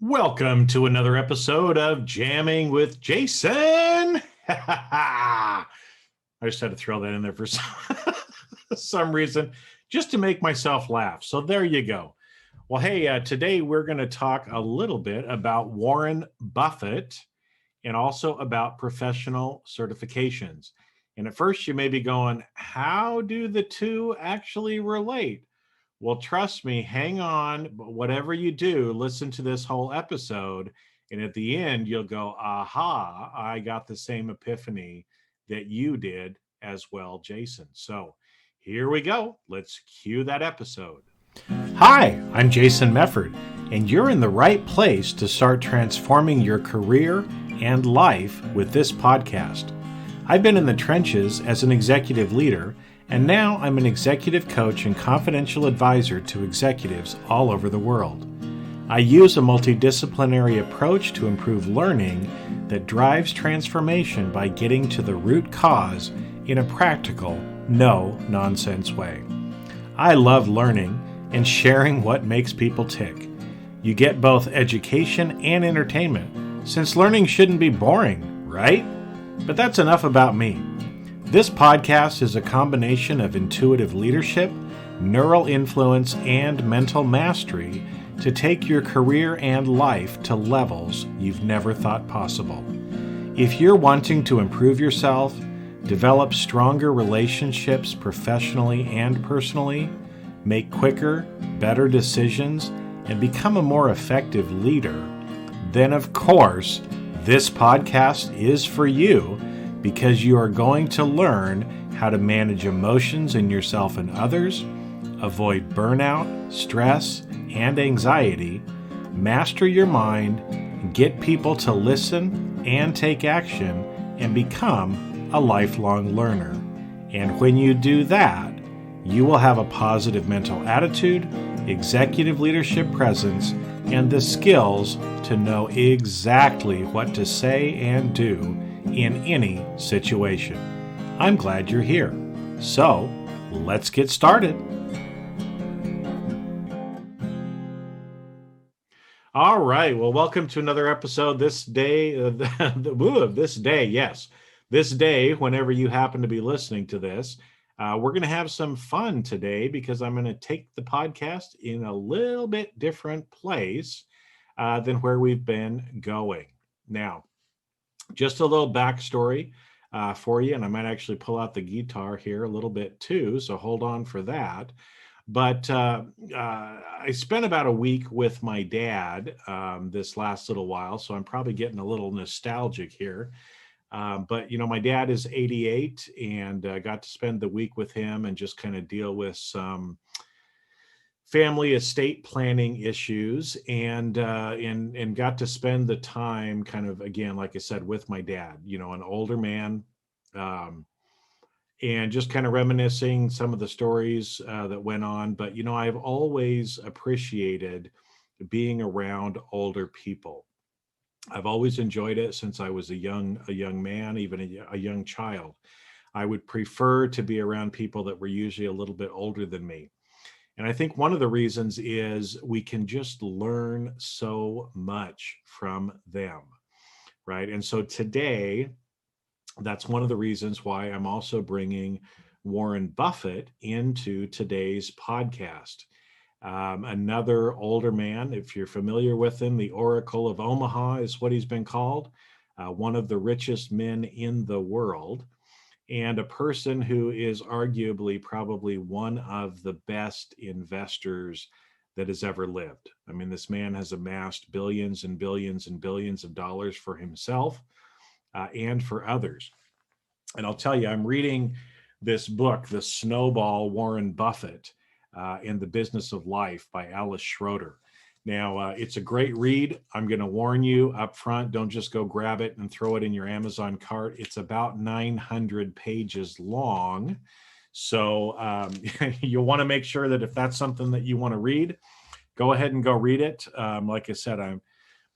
Welcome to another episode of Jamming with Jason. I just had to throw that in there for some reason, just to make myself laugh. So there you go. Well, hey, today we're going to talk a little bit about Warren Buffett and also about professional certifications. And at first, you may be going, how do the two actually relate? Well, trust me, hang on. But whatever you do, listen to this whole episode. And at the end, you'll go, aha, I got the same epiphany that you did as well, Jason. So here we go. Let's cue that episode. Hi, I'm Jason Mefford, and you're in the right place to start transforming your career and life with this podcast. I've been in the trenches as an executive leader, and now I'm an executive coach and confidential advisor to executives all over the world. I use a multidisciplinary approach to improve learning that drives transformation by getting to the root cause in a practical, no-nonsense way. I love learning and sharing what makes people tick. You get both education and entertainment, since learning shouldn't be boring, right? But that's enough about me. This podcast is a combination of intuitive leadership, neural influence, and mental mastery to take your career and life to levels you've never thought possible. If you're wanting to improve yourself, develop stronger relationships professionally and personally, make quicker, better decisions, and become a more effective leader, then of course, this podcast is for you because you are going to learn how to manage emotions in yourself and others, avoid burnout, stress, and anxiety, master your mind, get people to listen and take action, and become a lifelong learner. And when you do that, you will have a positive mental attitude, executive leadership presence, and the skills to know exactly what to say and do in any situation. I'm glad you're here. So, let's get started. All right. Well, welcome to another episode this day. This day, whenever you happen to be listening to this. We're going to have some fun today because I'm going to take the podcast in a little bit different place than where we've been going. Now, just a little backstory for you, and I might actually pull out the guitar here a little bit too, so hold on for that. But I spent about a week with my dad this last little while, so I'm probably getting a little nostalgic here. But, my dad is 88 and got to spend the week with him and just kind of deal with some family estate planning issues and got to spend the time kind of, again, like I said, with my dad, an older man, and just kind of reminiscing some of the stories that went on. But, I've always appreciated being around older people. I've always enjoyed it since I was a young man, even a young child. I would prefer to be around people that were usually a little bit older than me. And I think one of the reasons is we can just learn so much from them, right? And so today, that's one of the reasons why I'm also bringing Warren Buffett into today's podcast. Another older man, if you're familiar with him, the Oracle of Omaha is what he's been called, one of the richest men in the world, and a person who is arguably probably one of the best investors that has ever lived. I mean, this man has amassed billions and billions and billions of dollars for himself and for others. And I'll tell you, I'm reading this book, The Snowball, Warren Buffett, in the Business of Life by Alice Schroeder. Now, it's a great read. I'm going to warn you up front, don't just go grab it and throw it in your Amazon cart. It's about 900 pages long. So you'll want to make sure that if that's something that you want to read, go ahead and go read it. Like I said, I've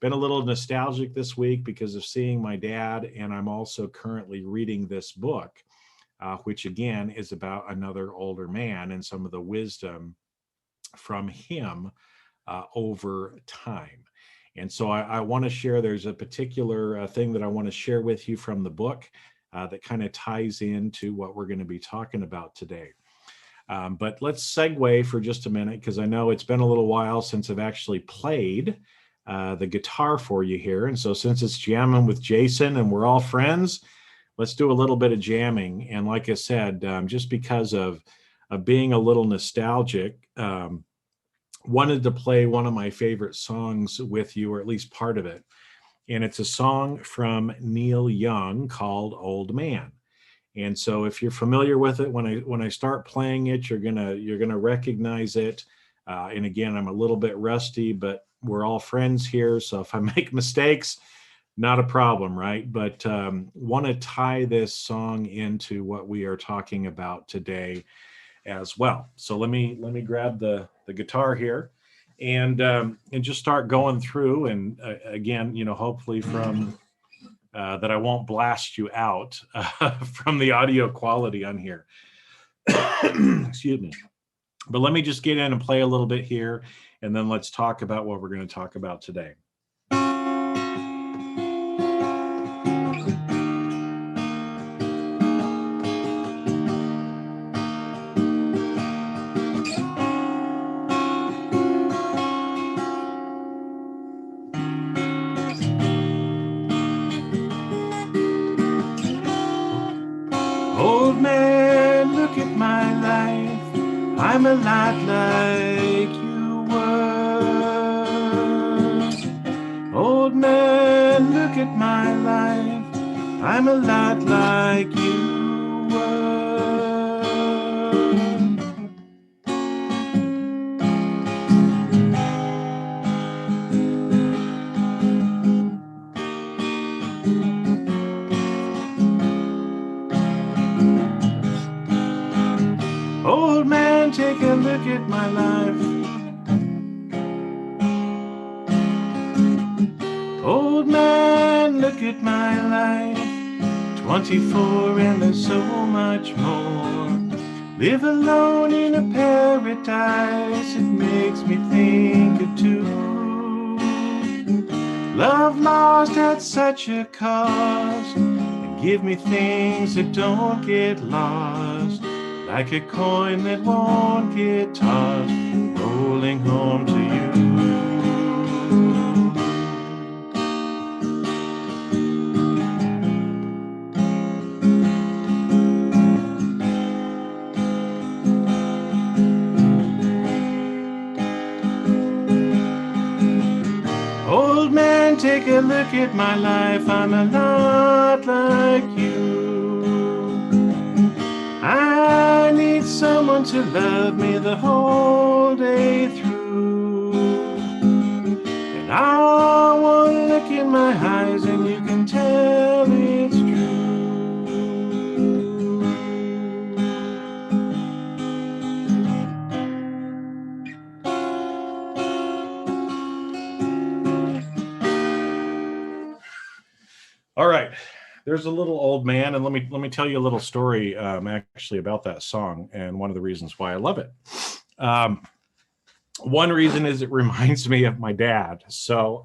been a little nostalgic this week because of seeing my dad, and I'm also currently reading this book. Which again is about another older man and some of the wisdom from him over time. And so I want to share, there's a particular thing that I want to share with you from the book that kind of ties into what we're going to be talking about today. But let's segue for just a minute, because I know it's been a little while since I've actually played the guitar for you here. And so since it's jamming with Jason and we're all friends, let's do a little bit of jamming. And like I said, just because of being a little nostalgic, wanted to play one of my favorite songs with you, or at least part of it. And it's a song from Neil Young called Old Man. And so if you're familiar with it, when I start playing it, you're gonna recognize it. And again, I'm a little bit rusty, but we're all friends here. So if I make mistakes, not a problem, right? But want to tie this song into what we are talking about today as well. So let me grab the guitar here and just start going through. And again, hopefully from that I won't blast you out from the audio quality on here. Excuse me. But let me just get in and play a little bit here, and then let's talk about what we're going to talk about today. Old man, look at my life. I'm a lot like you were. Old man, look at my life. I'm a lot like you were. Old man, take a look at my life. Old man, look at my life. 24 and there's so much more. Live alone in a paradise, it makes me think of two. Love lost at such a cost, and give me things that don't get lost. Like a coin that won't get tossed, rolling home to you. Old man, take a look at my life. I'm a lot like you. I need someone to love me the whole day through. And I want to look in my eyes and you can tell it's true. All right. There's a little old man, and let me tell you a little story actually about that song and one of the reasons why I love it. One reason is it reminds me of my dad. So,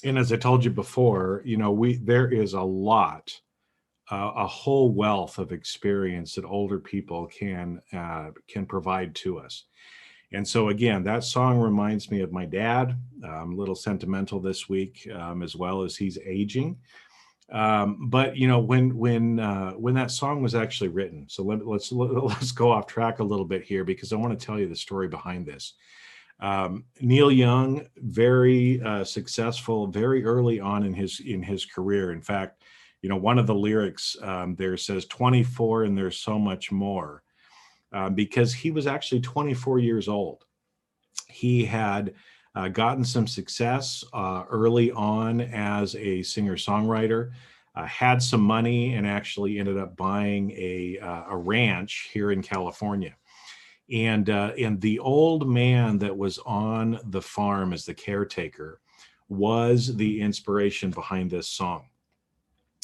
and as I told you before, there is a whole wealth of experience that older people can provide to us. And so again, that song reminds me of my dad. I'm a little sentimental this week, as well as he's aging. But when that song was actually written, so let's go off track a little bit here, because I want to tell you the story behind this. Neil Young, very successful, very early on in his career. In fact, one of the lyrics there says 24 and there's so much more. Because he was actually 24 years old. He had gotten some success early on as a singer-songwriter, had some money, and actually ended up buying a ranch here in California. And the old man that was on the farm as the caretaker was the inspiration behind this song.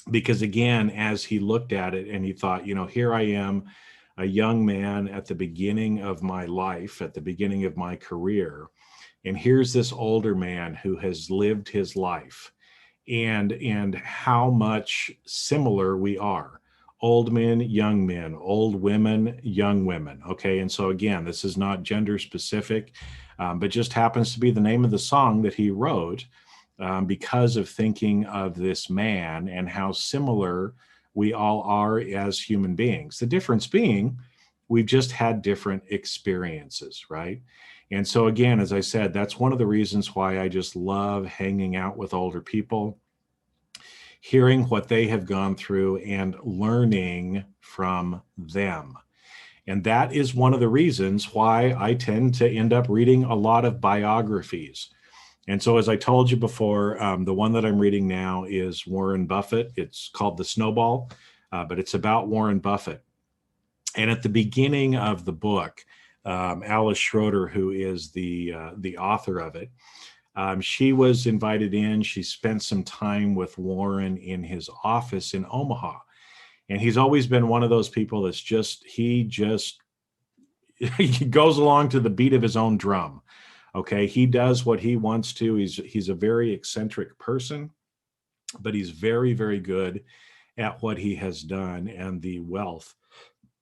Because again, as he looked at it and he thought, here I am, a young man at the beginning of my life, at the beginning of my career. And here's this older man who has lived his life, and how much similar we are. Old men, old women, young women. Okay. And so, again, this is not gender specific, but just happens to be the name of the song that he wrote, because of thinking of this man and how similar we all are as human beings. The difference being we've just had different experiences, right? And so, again, as I said, that's one of the reasons why I just love hanging out with older people, hearing what they have gone through and learning from them. And that is one of the reasons why I tend to end up reading a lot of biographies. And so, as I told you before, the one that I'm reading now is Warren Buffett. It's called The Snowball, but it's about Warren Buffett. And at the beginning of the book, Alice Schroeder, who is the author of it, she was invited in. She spent some time with Warren in his office in Omaha. And he's always been one of those people that's he goes along to the beat of his own drum. Okay. He does what he wants to. He's a very eccentric person, but he's very, very good at what he has done and the wealth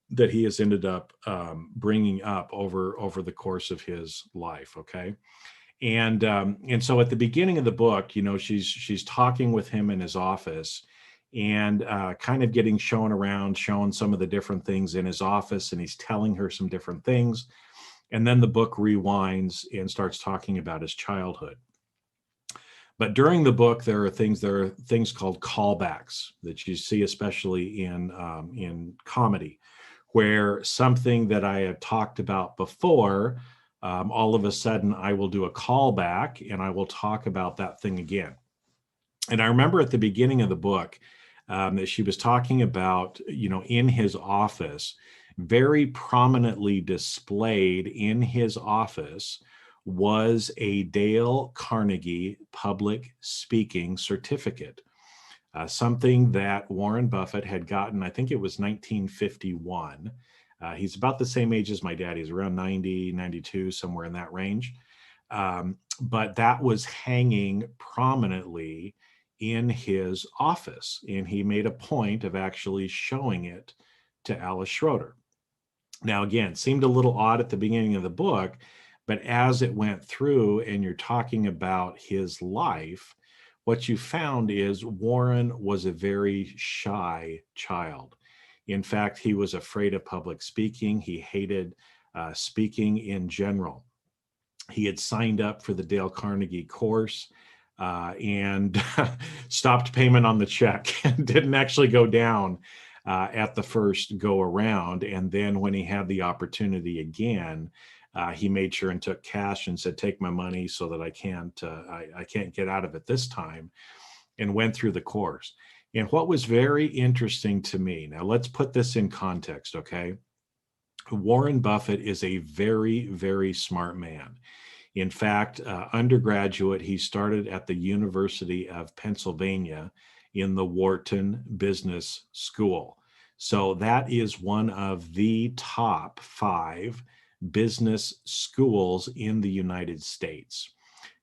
that he has ended up bringing up over the course of his life. Okay. And so at the beginning of the book, she's talking with him in his office, and kind of getting shown around, showing some of the different things in his office, and he's telling her some different things. And then the book rewinds and starts talking about his childhood. But during the book, there are things called callbacks that you see, especially in comedy, where something that I have talked about before, all of a sudden I will do a callback and I will talk about that thing again. And I remember at the beginning of the book, that she was talking about, in his office, very prominently displayed in his office was a Dale Carnegie public speaking certificate, something that Warren Buffett had gotten. I think it was 1951. He's about the same age as my dad. He's around 90, 92, somewhere in that range. But that was hanging prominently in his office, and he made a point of actually showing it to Alice Schroeder. Now, again, seemed a little odd at the beginning of the book, but as it went through and you're talking about his life, what you found is Warren was a very shy child. In fact, he was afraid of public speaking. He hated speaking in general. He had signed up for the Dale Carnegie course, and stopped payment on the check and didn't actually go down at the first go around. And then when he had the opportunity again, he made sure and took cash and said, "Take my money so that I can't get out of it this time," and went through the course. And what was very interesting to me, now let's put this in context, okay? Warren Buffett is a very, very smart man. In fact, undergraduate, he started at the University of Pennsylvania in the Wharton Business School. So that is one of the top 5 business schools in the United States.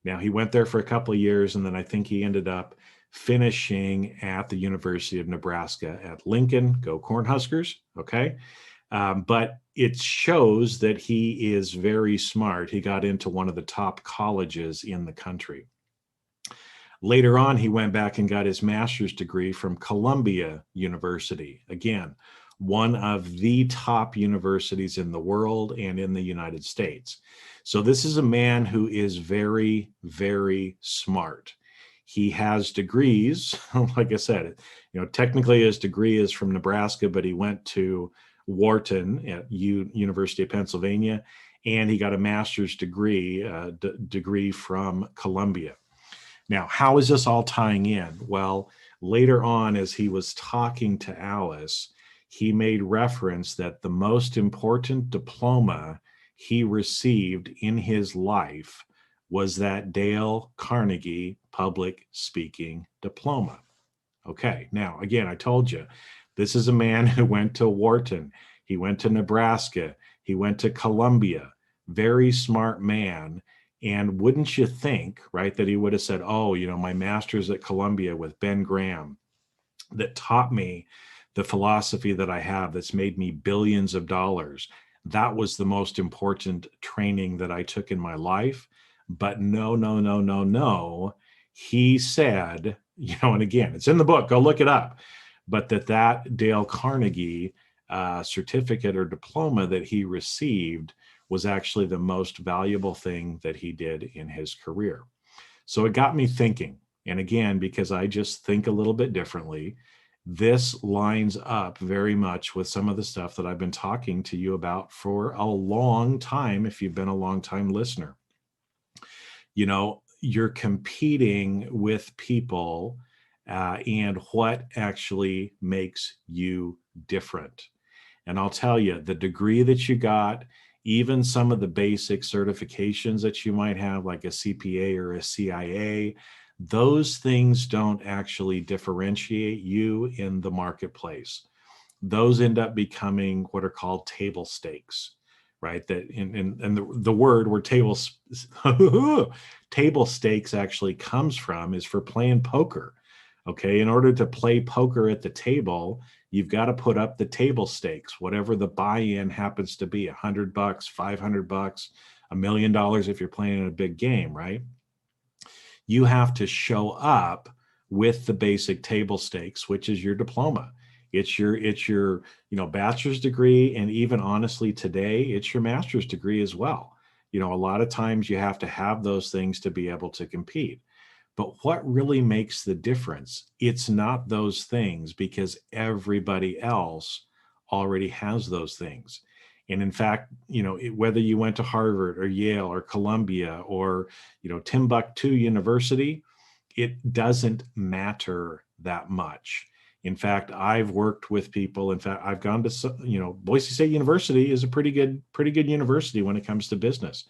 Now, he went there for a couple of years, and then I think he ended up finishing at the University of Nebraska at Lincoln. Go Cornhuskers, okay? But it shows that he is very smart. He got into one of the top colleges in the country. Later on, he went back and got his master's degree from Columbia University. Again, one of the top universities in the world and in the United States. So this is a man who is very, very smart. He has degrees. Like I said, technically his degree is from Nebraska, but he went to Wharton at University of Pennsylvania, and he got a master's degree, degree from Columbia. Now, how is this all tying in? Well, later on, as he was talking to Alice, he made reference that the most important diploma he received in his life was that Dale Carnegie public speaking diploma. Okay, now, again, I told you, this is a man who went to Wharton. He went to Nebraska. He went to Columbia. Very smart man. And wouldn't you think, right, that he would have said, oh, my master's at Columbia with Ben Graham that taught me the philosophy that I have that's made me billions of dollars. That was the most important training that I took in my life. But no, no, no, no, no. He said, and again, it's in the book, go look it up, but that Dale Carnegie certificate or diploma that he received was actually the most valuable thing that he did in his career. So it got me thinking. And again, because I just think a little bit differently, this lines up very much with some of the stuff that I've been talking to you about for a long time, if you've been a long time listener. You're competing with people and what actually makes you different. And I'll tell you, the degree that you got, even some of the basic certifications that you might have, like a CPA or a CIA, those things don't actually differentiate you in the marketplace. Those end up becoming what are called table stakes, right? That and the word where table stakes actually comes from is for playing poker. Okay, in order to play poker at the table, you've got to put up the table stakes, whatever the buy-in happens to be, $100, $500, $1 million if you're playing in a big game, right? You have to show up with the basic table stakes, which is your diploma. It's your bachelor's degree, and even honestly today, it's your master's degree as well. A lot of times you have to have those things to be able to compete. But what really makes the difference? It's not those things, because everybody else already has those things. And in fact, whether you went to Harvard or Yale or Columbia or, Timbuktu University, it doesn't matter that much. In fact, I've worked with people. In fact, I've gone to, Boise State University is a pretty good university when it comes to business.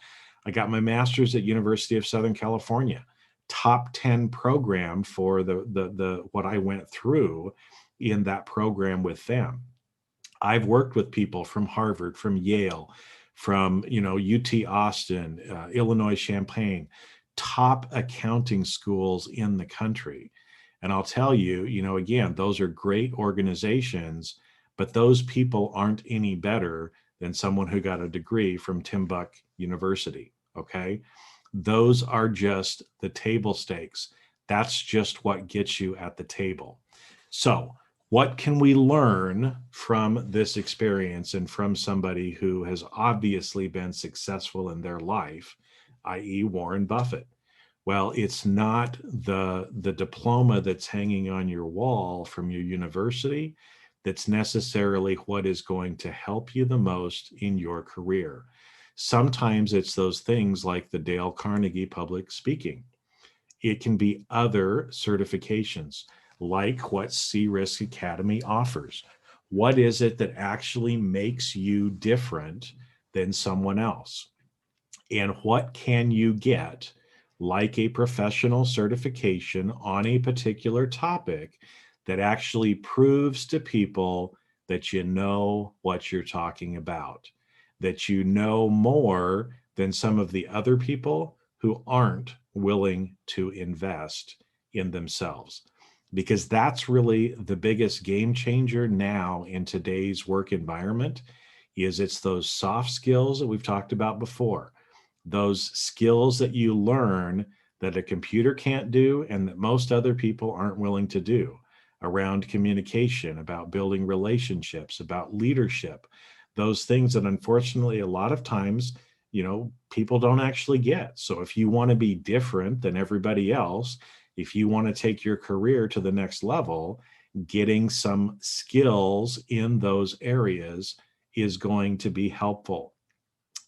I got my master's at University of Southern California. Top 10 program for the what I went through in that program with them. I've worked with people from Harvard, from Yale, from UT Austin, Illinois Champaign, top accounting schools in the country. And I'll tell you, again, those are great organizations, but those people aren't any better than someone who got a degree from Timbuktu University. Okay. Those are just the table stakes. That's just what gets you at the table. So, what can we learn from this experience and from somebody who has obviously been successful in their life, i.e. Warren Buffett? Well, it's not the diploma that's hanging on your wall from your university that's necessarily what is going to help you the most in your career. Sometimes it's those things like the Dale Carnegie public speaking. It can be other certifications like what C-Risk Academy offers. What is it that actually makes you different than someone else? And what can you get, like a professional certification on a particular topic, that actually proves to people that you know what you're talking about, that you know more than some of the other people who aren't willing to invest in themselves. Because that's really the biggest game changer now in today's work environment. It's those soft skills that we've talked about before, those skills that you learn that a computer can't do and that most other people aren't willing to do, around communication, about building relationships, about leadership, those things that unfortunately a lot of times, people don't actually get. So if you want to be different than everybody else, if you want to take your career to the next level, getting some skills in those areas is going to be helpful.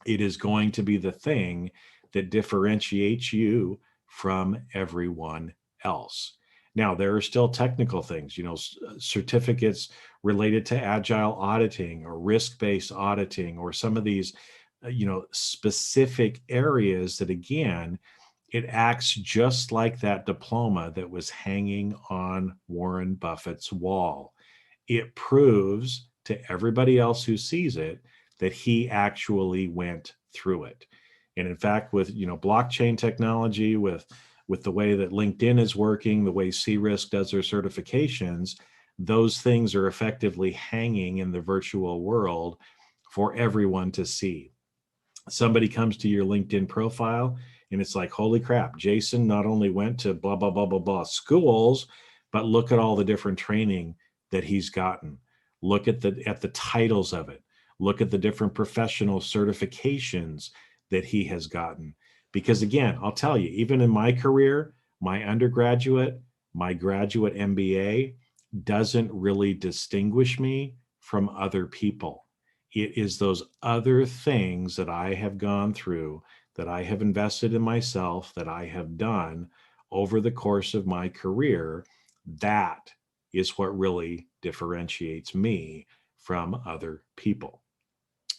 It is going to be the thing that differentiates you from everyone else. Now, there are still technical things, certificates related to agile auditing or risk-based auditing, or some of these, specific areas that, again, it acts just like that diploma that was hanging on Warren Buffett's wall. It proves to everybody else who sees it that he actually went through it. And in fact, with blockchain technology, with the way that LinkedIn is working, the way C-Risk does their certifications, those things are effectively hanging in the virtual world for everyone to see. Somebody comes to your LinkedIn profile and it's like, holy crap, Jason not only went to blah, blah, blah, blah, blah schools, but look at all the different training that he's gotten. Look at the titles of it. Look at the different professional certifications that he has gotten. Because again, I'll tell you, even in my career, my undergraduate, my graduate MBA doesn't really distinguish me from other people. It is those other things that I have gone through, that I have invested in myself, that I have done over the course of my career. That is what really differentiates me from other people.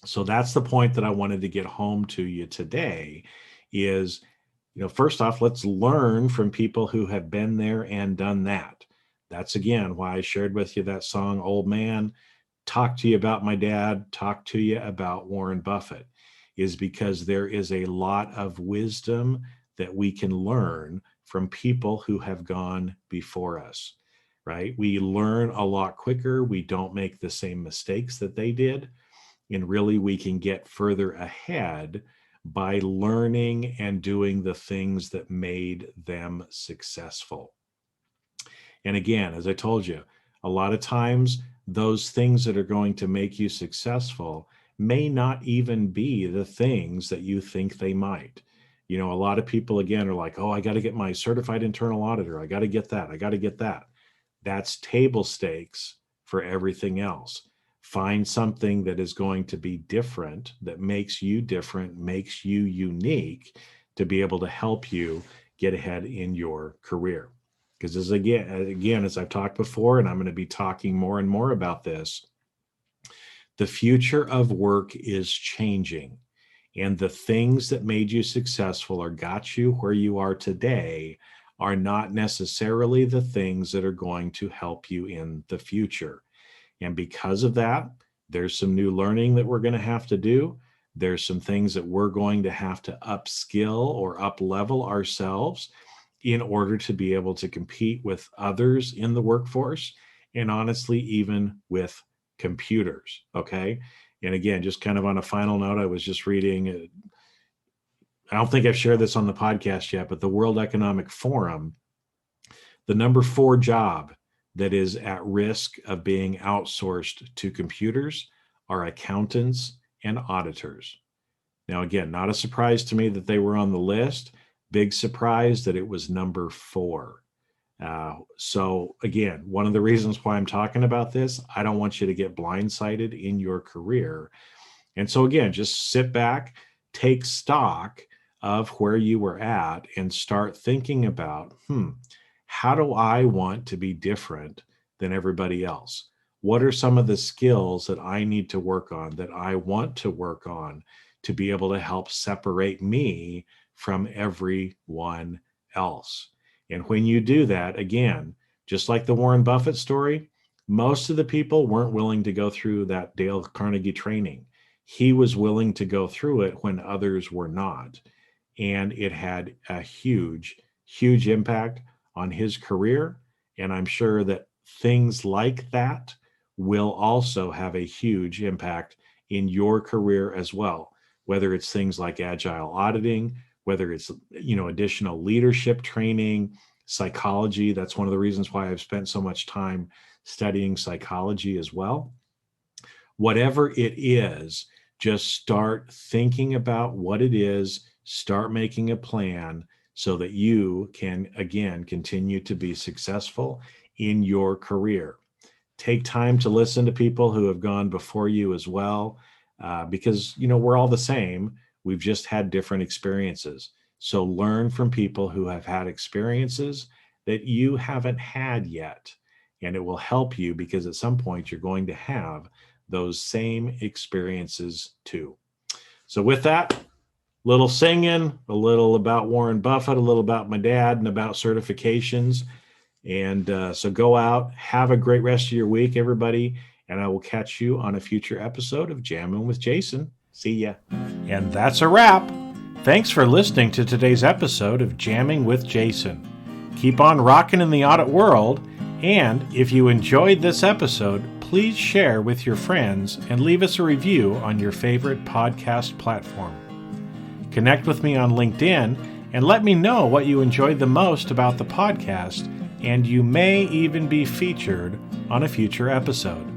So that's the point that I wanted to get home to you today is, first off, let's learn from people who have been there and done that. That's again why I shared with you that song, Old Man, talk to you about my dad, talk to you about Warren Buffett, is because there is a lot of wisdom that we can learn from people who have gone before us, right? We learn a lot quicker. We don't make the same mistakes that they did. And really, we can get further ahead by learning and doing the things that made them successful. And again, as I told you, a lot of times those things that are going to make you successful may not even be the things that you think they might. A lot of people, again, are like, oh, I got to get my certified internal auditor. I got to get that. I got to get that. That's table stakes for everything else. Find something that is going to be different, that makes you different, makes you unique, to be able to help you get ahead in your career. Because as I've talked before, and I'm going to be talking more and more about this, the future of work is changing. And the things that made you successful or got you where you are today are not necessarily the things that are going to help you in the future. And because of that, there's some new learning that we're going to have to do. There's some things that we're going to have to upskill or up-level ourselves in order to be able to compete with others in the workforce, and honestly, even with computers, okay? And again, just kind of on a final note, I was just reading, I don't think I've shared this on the podcast yet, but the World Economic Forum, the number 4 job that is at risk of being outsourced to computers are accountants and auditors. Now, again, not a surprise to me that they were on the list. Big surprise that it was number 4. So again, one of the reasons why I'm talking about this, I don't want you to get blindsided in your career. And so again, just sit back, take stock of where you were at, and start thinking about, how do I want to be different than everybody else? What are some of the skills that I need to work on, that I want to work on, to be able to help separate me from everyone else? And when you do that, again, just like the Warren Buffett story, most of the people weren't willing to go through that Dale Carnegie training. He was willing to go through it when others were not. And it had a huge, huge impact on his career. And I'm sure that things like that will also have a huge impact in your career as well, whether it's things like agile auditing, whether it's, additional leadership training, psychology. That's one of the reasons why I've spent so much time studying psychology as well. Whatever it is, just start thinking about what it is, start making a plan so that you can, again, continue to be successful in your career. Take time to listen to people who have gone before you as well, because, we're all the same. We've just had different experiences. So learn from people who have had experiences that you haven't had yet. And it will help you, because at some point you're going to have those same experiences too. So with that, little singing, a little about Warren Buffett, a little about my dad, and about certifications. And so go out, have a great rest of your week, everybody. and I will catch you on a future episode of Jamming with Jason. See ya. And that's a wrap. Thanks for listening to today's episode of Jamming with Jason. Keep on rocking in the audit world, and if you enjoyed this episode, please share with your friends and leave us a review on your favorite podcast platform. Connect with me on LinkedIn and let me know what you enjoyed the most about the podcast, and you may even be featured on a future episode.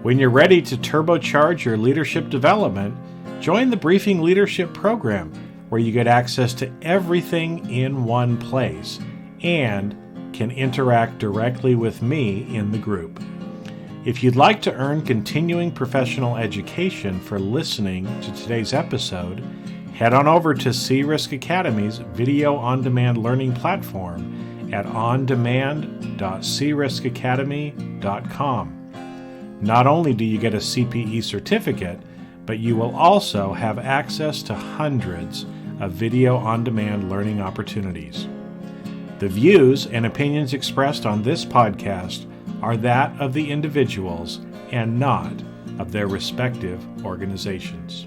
When you're ready to turbocharge your leadership development, join the Briefing Leadership Program, where you get access to everything in one place and can interact directly with me in the group. If you'd like to earn continuing professional education for listening to today's episode, head on over to C-Risk Academy's video on-demand learning platform at ondemand.criskacademy.com. Not only do you get a CPE certificate, but you will also have access to hundreds of video on-demand learning opportunities. The views and opinions expressed on this podcast are that of the individuals and not of their respective organizations.